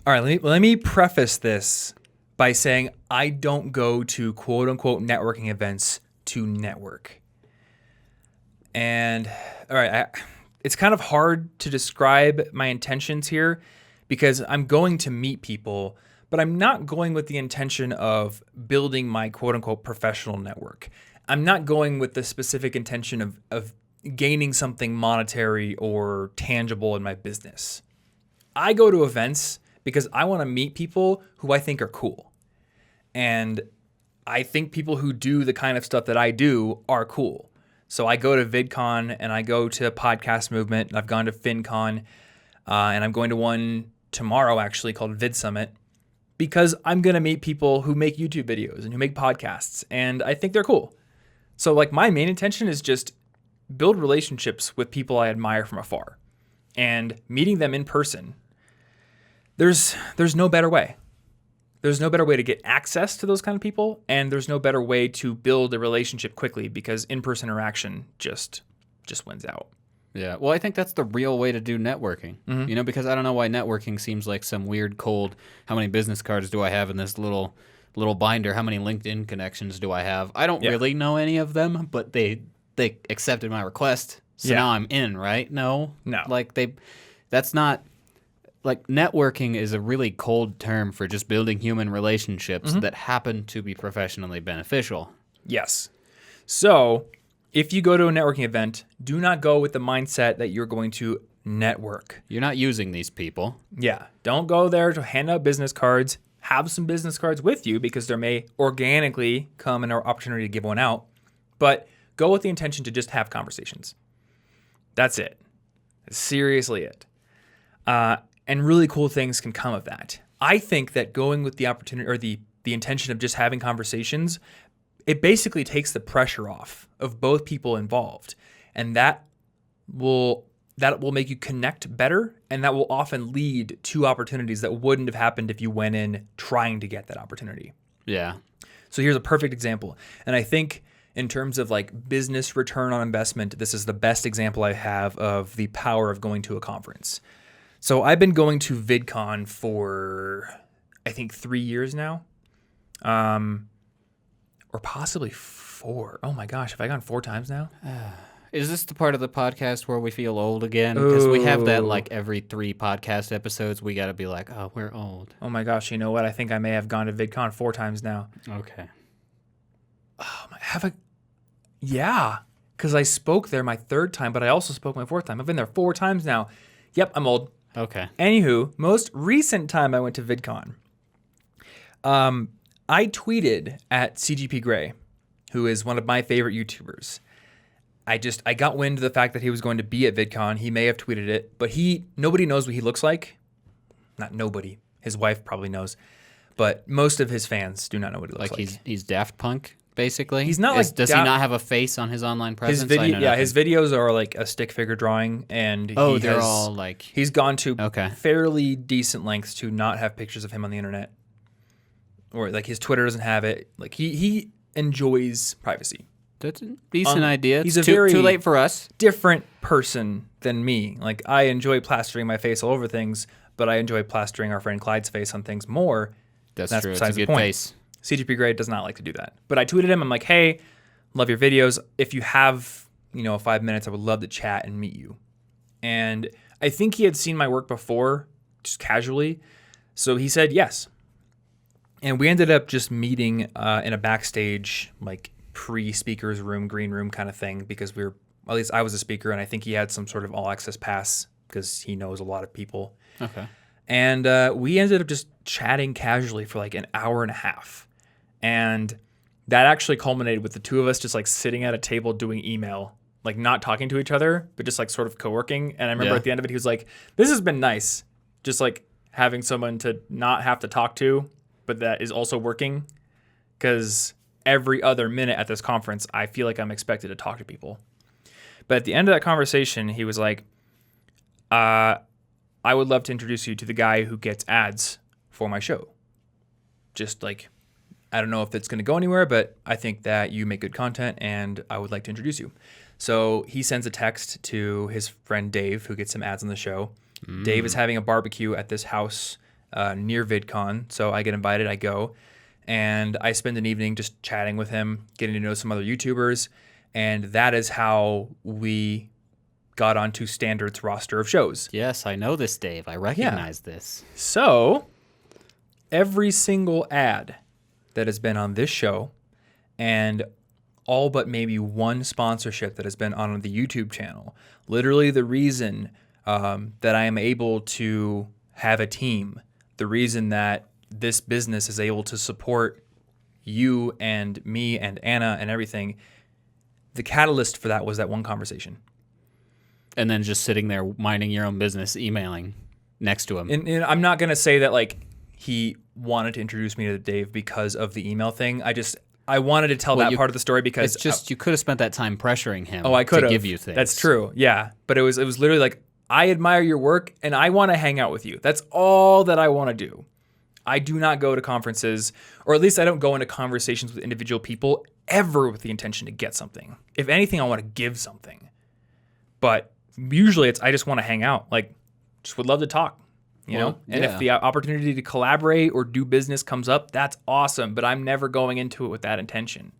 All right, let me preface this by saying I don't go to quote unquote networking events to network. And all right, it's kind of hard to describe my intentions here because I'm going to meet people, but I'm not going with the intention of building my quote unquote professional network. I'm not going with the specific intention of gaining something monetary or tangible in my business. I go to events because I want to meet people who I think are cool. And I think people who do the kind of stuff that I do are cool. So I go to VidCon and I go to Podcast Movement. And I've gone to FinCon and I'm going to one tomorrow actually called VidSummit because I'm going to meet people who make YouTube videos and who make podcasts. And I think they're cool. So like my main intention is just build relationships with people I admire from afar and meeting them in person. There's no better way. There's no better way to get access to those kind of people, and there's no better way to build a relationship quickly because in-person interaction just wins out. Yeah, well, I think that's the real way to do networking. Mm-hmm. Because I don't know why networking seems like some weird, cold, how many business cards do I have in this little binder? How many LinkedIn connections do I have? I don't really know any of them, but they accepted my request, so now I'm in, right? No. That's not... Like, networking is a really cold term for just building human relationships that happen to be professionally beneficial. Yes. So, if you go to a networking event, do not go with the mindset that you're going to network. You're not using these people. Yeah. Don't go there to hand out business cards. Have some business cards with you because there may organically come an opportunity to give one out. But go with the intention to just have conversations. That's it. That's seriously it. And really cool things can come of that. I think that going with the opportunity or the intention of just having conversations, it basically takes the pressure off of both people involved. And that will make you connect better, and that will often lead to opportunities that wouldn't have happened if you went in trying to get that opportunity. Yeah. So here's a perfect example. And I think in terms of like business return on investment, this is the best example I have of the power of going to a conference. So I've been going to VidCon for, I think, 3 years now, or possibly 4. Oh my gosh, have I gone 4 times now? Is this the part of the podcast where we feel old again? Because we have that like every 3 podcast episodes. We got to be like, oh, we're old. Oh my gosh, you know what? I think I may have gone to VidCon 4 times now. Okay. Oh, yeah, because I spoke there my 3rd time, but I also spoke my 4th time. I've been there 4 times now. Yep, I'm old. Okay. Anywho, most recent time I went to VidCon, I tweeted at CGP Grey, who is one of my favorite YouTubers. I got wind of the fact that he was going to be at VidCon. He may have tweeted it, but nobody knows what he looks like. Not nobody. His wife probably knows, but most of his fans do not know what he looks like. He's Daft Punk, basically. He's not like. Does he not have a face on his online presence? His videos are like a stick figure drawing, and they're all like. He's gone to fairly decent lengths to not have pictures of him on the internet, or like his Twitter doesn't have it. Like he enjoys privacy. That's a decent idea. He's too late for us. Different person than me. Like I enjoy plastering my face all over things, but I enjoy plastering our friend Clyde's face on things more. That's true. Besides it's a the good point. face. CGP Grey does not like to do that. But I tweeted him. I'm like, hey, love your videos. If you have, 5 minutes, I would love to chat and meet you. And I think he had seen my work before, just casually. So he said yes. And we ended up just meeting in a backstage, like pre-speakers room, green room kind of thing, because at least I was a speaker, and I think he had some sort of all access pass because he knows a lot of people. Okay. And we ended up just chatting casually for like an hour and a half. And that actually culminated with the two of us just like sitting at a table doing email, like not talking to each other, but just like sort of co-working. And I remember at the end of it, he was like, this has been nice. Just like having someone to not have to talk to, but that is also working. Because every other minute at this conference, I feel like I'm expected to talk to people. But at the end of that conversation, he was like, I would love to introduce you to the guy who gets ads for my show. Just like, I don't know if it's going to go anywhere, but I think that you make good content and I would like to introduce you. So he sends a text to his friend Dave, who gets some ads on the show. Dave is having a barbecue at this house near VidCon. So I get invited, I go, and I spend an evening just chatting with him, getting to know some other YouTubers. And that is how we got onto Standard's roster of shows. Yes, I know this, Dave. I recognize this. So every single ad that has been on this show and all but maybe one sponsorship that has been on the YouTube channel, literally the reason that I am able to have a team, the reason that this business is able to support you and me and Anna and everything, the catalyst for that was that one conversation. And then just sitting there minding your own business, emailing next to him. And I'm not going to say that like he wanted to introduce me to Dave because of the email thing. I wanted to tell that part of the story because it's just you could have spent that time pressuring him I could to give you things. That's true. Yeah. But it was literally like, I admire your work and I want to hang out with you. That's all that I want to do. I do not go to conferences, or at least I don't go into conversations with individual people ever with the intention to get something. If anything, I want to give something. But usually I just want to hang out. Like, just would love to talk, you know? And if the opportunity to collaborate or do business comes up, that's awesome. But I'm never going into it with that intention.